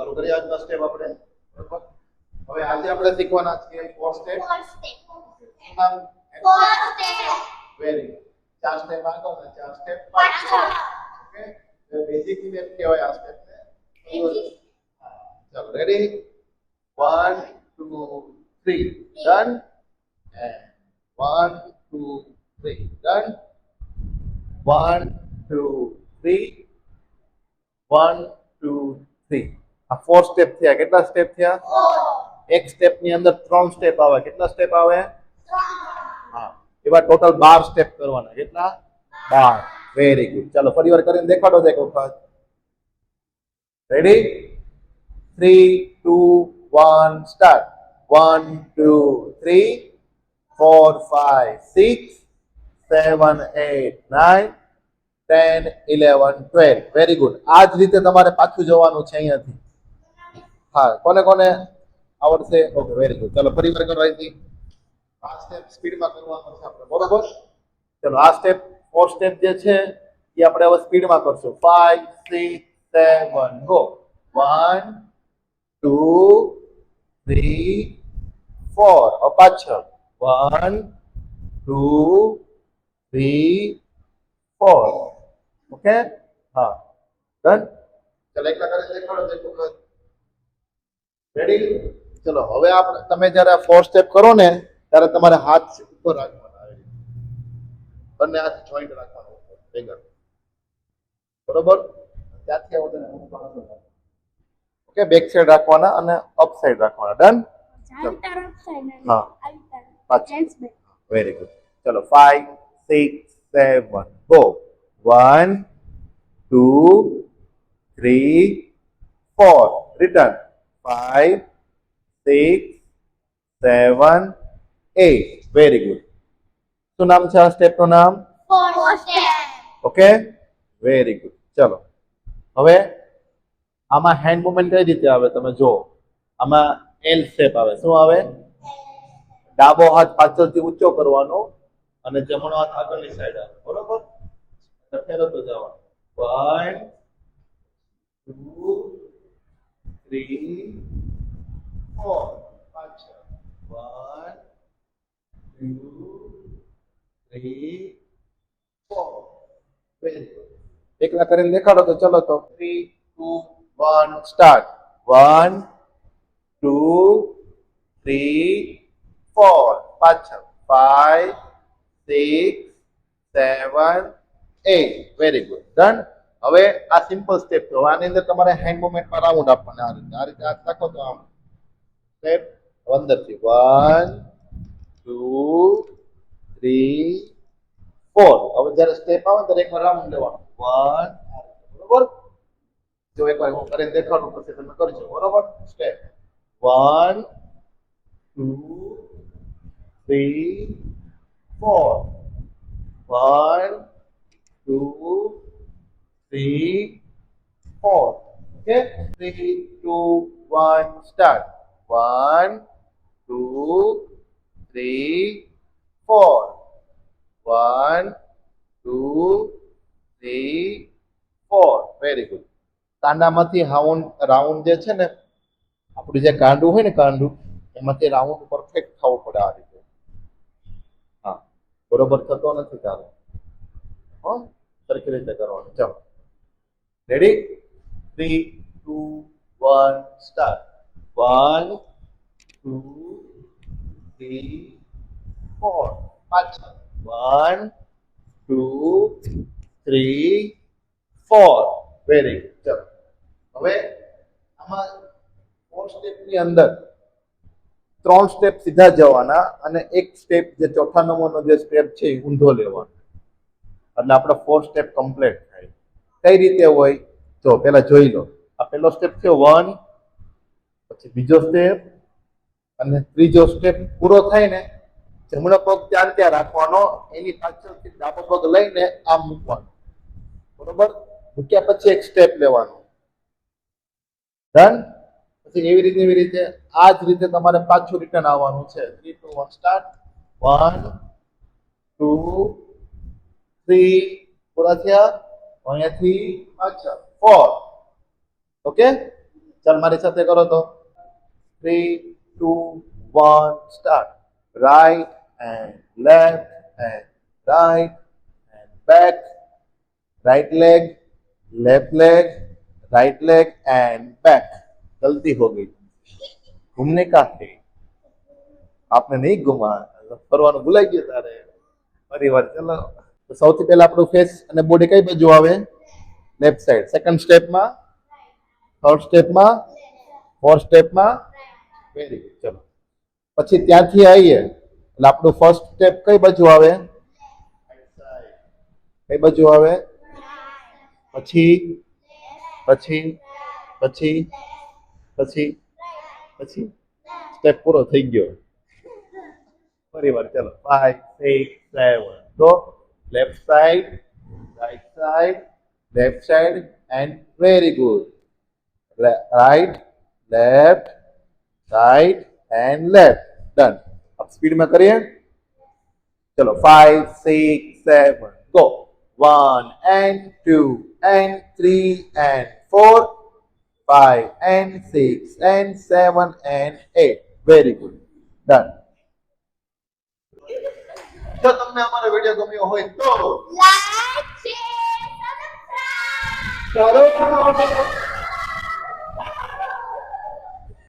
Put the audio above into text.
ચાલુ કરીએ આજનો સ્ટેપ આપણે. બરોબર. હવે આજે આપણે શીખવાના છે 4 સ્ટેપ. નામ 4 સ્ટેપ. Very good. 4 સ્ટેપ આગળ અને 4 સ્ટેપ પાછળ. ઓકે. તો બેઝિક સ્ટેપ કહેવાય આ સ્ટેપ ને. ચાલો રેડી 1 2 3 ડન and 1 2 3 done 1 2 3 1 2 3 આ 4 સ્ટેપ થયા. કેટલા સ્ટેપ થયા? 4. એક સ્ટેપ ની અંદર 3 સ્ટેપ આવે. કેટલા સ્ટેપ આવે? 3. હા, એવા ટોટલ 12 સ્ટેપ કરવાના. કેટલા? 12. Very good. ચાલો ફરીવાર કરીને દેખાડો એક વખત. Ready 3 2 1 start 1 2 3 4 5 6 7 8 9 10 11 12. Very good. આ જ રીતે તમારે પાછું જવાનું છે અહીંયાથી. હા, કોને કોને આવડશે? Okay very good. ચાલો ફરી વાર કરો અહીંથી. આ સ્ટેપ સ્પીડમાં કરવાનો છે આપણે. બરોબર. ચલો આ સ્ટેપ 4 સ્ટેપ જે છે એ આપણે હવે સ્પીડમાં કરશું. 5 6 7 ગો 1 2 3 4 પાછળ 1 2 3 4. ઓકે. હા ડન. ચલો એકલા કરે દેખાડો એક વખત. રેડી. ચલો હવે આપણે તમે જ્યારે 4 સ્ટેપ કરો ને ત્યારે તમારે હાથ ઉપર રાખવાના આવે. બંને હાથ જોઈન્ટ રાખવાના ઉપર ભેગા. બરોબર. ત્યાંથી આવડે. ઓકે બેક સાઈડ રાખવાના અને અપ સાઈડ રાખવાના. ડન. હા પાછળ. Very good. ચલો 5 6 7 ગો 1 2 3 4 રિટર્ન 5 6 7 8. Very good. શું નામ છે આ સ્ટેપ નું નામ? 4 સ્ટેપ. Okay very good. ચલો હવે આમાં હેન્ડ મુવમેન્ટ કઈ રીતે આવે તમે જો. આમાં એલ શેપ આવે. શું આવે? ડાબો હાથ પાછળથી ઊંચો કરવાનો અને જમણો હાથ આગળની સાઈડ આવે. બરોબર. ફેરવતો જવાનો. 1 2 3 4 પાછળ 1 2 3 4. Very good. એકલા કરીને દેખાડો તો ચલો તો 3 2 1 સ્ટાર્ટ 1 2 3 4 પાછળ 5 6 7 8. Very good. ડન. હવે આ સિમ્પલ સ્ટેપ છે. આની અંદર તમારે હેન્ડ મુવમેન્ટમાં રાઉન્ડ આપવાના. આ રીતે હાથ રાખો તો આમ સ્ટેપ અંદરથી 1 2 3 4. હવે જ્યારે સ્ટેપ આવે ત્યારે એકવાર રાઉન્ડ લેવાનો 1. બરોબર. જો એકવાર હું કરીને દેખાડું પછી તમે કરજો. બરોબર. Step 1 2 3 4 1 2 3 4. Okay 3 2 1 start 1 2 3 4 1 2 3 4. Very good. કાંડામાંથી રાઉન્ડ જે છે ને આપણું જે કાંડું હોય ને કાંડું એમાંથી રાઉન્ડ પરફેક્ટ થવું પડે આ રીતે. હા બરોબર થતો નથી તારે. હા સરખી રીતે કરવાનું. ચાલો રેડી 3 2 1 સ્ટાર્ટ 1 2 3 4 પાછળ 1 2 3 4. Very good. ચલો હવે આમાં 4 સ્ટેપ ની અંદર 3 સ્ટેપ સીધા જવાના અને એક સ્ટેપ જે ચોથા નંબરનો જે સ્ટેપ છે એ ઊંધો લેવાનો. એટલે આપણે 4 સ્ટેપ કમ્પ્લીટ થાય. કઈ રીતે હોય જો પહેલા જોઈ લો. આ પહેલો સ્ટેપ છે 1 પછી બીજો સ્ટેપ અને ત્રીજો સ્ટેપ પૂરો થાય ને જમણો પગ ત્યાં રાખવાનો. એની પાછળથી ડાબો પગ લઈને આમ મૂકવાનો. બરોબર. મૂક્યા પછી એક સ્ટેપ લેવાનો. ડન. પછી એવી રીતે આ જ રીતે તમારે પાછું રિટર્ન આવવાનું છે. 3 2 1 સ્ટાર્ટ 1 2 3 પૂરા થયા. અહીંયાથી પાછળ 4. ઓકે ચાલ મારી સાથે કરો તો 3 2 1 start right and left and right and back right leg left leg right leg and back गलती हो गई घूमने का है आपने नहीं घुमा ફરવાનું ભૂલાઈ ગયું તારે ફરી વાર ચલો તો સૌથી પહેલા આપણું ફેસ અને બોડી કઈ બાજુ આવે લેફ્ટ સાઈડ સેકન્ડ સ્ટેપમાં થર્ડ સ્ટેપમાં ફોર્થ સ્ટેપમાં વેરી ગુડ ચલો પછી ત્યાંથી આવીએ એટલે આપણું ફર્સ્ટ સ્ટેપ કઈ બાજુ આવે કઈ બાજુ આવે પછી પછી પછી પછી પછી સ્ટેપ પૂરો થઈ ગયો ફરી વાર ચલો 5 6 7 તો left side right side left side and very good right left right and left done अब स्पीड में करिए चलो 5 6 7 गो 1 and 2 and 3 and 4 5 and 6 and 7 and 8 very good done જો તમને અમારો વિડિયો ગમ્યો હોય તો લાઈક શેર સબસ્ક્રાઇબ કરો